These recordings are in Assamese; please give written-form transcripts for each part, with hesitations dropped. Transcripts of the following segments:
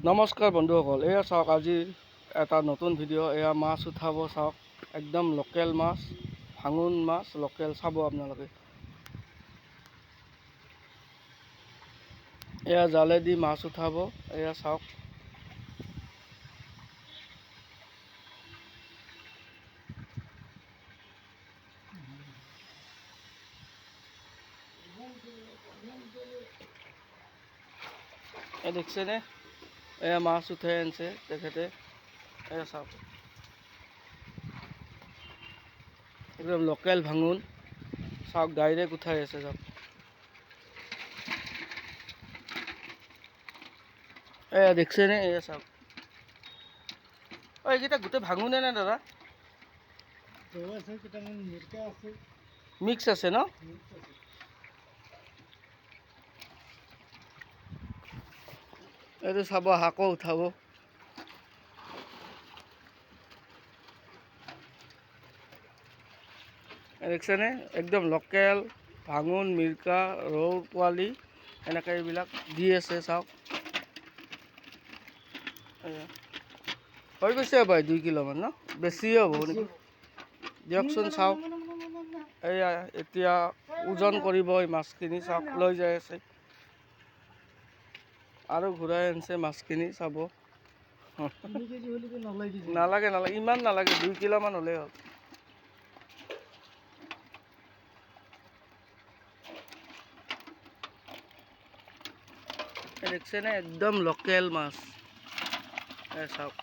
নমস্কাৰ বন্ধুসকল, এয়া চাওক আজি এটা নতুন ভিডিঅ'। এয়া মাছ উঠাব চাওক, একদম লোকেল মাছ, ভাঙোন মাছ লোকেল। চাব আপোনালোকে, এয়া জালেদি মাছ উঠাব। এয়া চাওক, এই দেখছেনে, এয়া মাছ উঠাই আনছে তেখেতে। এয়া চাওক, একদম লোকেল ভাঙোন চাওক, ডাইৰেক্ট উঠাই আছে চাওক। এয়া দেখছেনে, এয়া চাওক। এইকেইটা গোটেই ভাঙোনে নে দাদা? মিক্স আছে ন? এইটো চাব, হাকো উঠাব। দেখছেনে, একদম লোকেল ভাঙোন, মিৰ্কা, ৰৌ পোৱালি এনেকৈ এইবিলাক দি আছে চাওক। হৈ গৈছে বাৰু 2 কিলোমান ন? বেছিয়ে হ'ব নেকি, দিয়কচোন চাওক। এয়া এতিয়া ওজন কৰিব এই মাছখিনি চাওক, লৈ যাই আছে আৰু ঘূৰাই আনিছে মাছখিনি। চাব, নালাগে নালাগে, ইমান নালাগে, 2 কিলোমান হ'লেই হ'ল। দেখছেনে, একদম লোকেল মাছ। চাওক,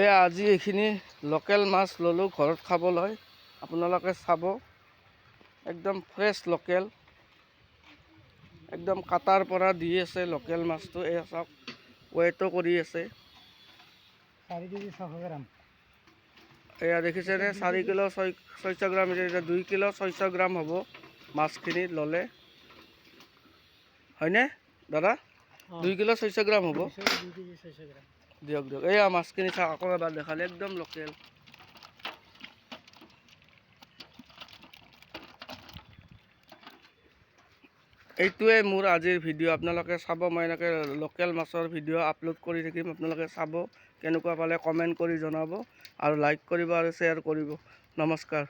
এয়া আজি এইখিনি লোকেল মাছ ল'লোঁ ঘৰত খাবলৈ। আপোনালোকে চাব, একদম ফ্ৰেছ লোকেল, একদম কাটাৰ পৰা দি আছে লোকেল মাছটো। এয়া চাওক, ৱেটো কৰি আছে 4 কেজি 600 গ্ৰাম। এয়া দেখিছেনে, 4 কিলো 600 গ্ৰাম। এতিয়া 2 কিলো 600 গ্ৰাম হ'ব মাছখিনি ল'লে, হয়নে দাদা? 2 কিলো 600 গ্ৰাম হ'ব। দিয়ক দিয়ক, এয়া মাছখিনি চাওক, আকৌ এবাৰ দেখালে, একদম লোকেল। এইটোৱে মোৰ আজিৰ ভিডিঅ'। আপোনালোকে চাব, মই এনেকৈ লোকেল মাছৰ ভিডিঅ' আপলোড কৰি থাকিম। আপোনালোকে চাব, কেনেকুৱা পালে কমেণ্ট কৰি জনাব, আৰু লাইক কৰিব আৰু শ্বেয়াৰ কৰিব। নমস্কাৰ।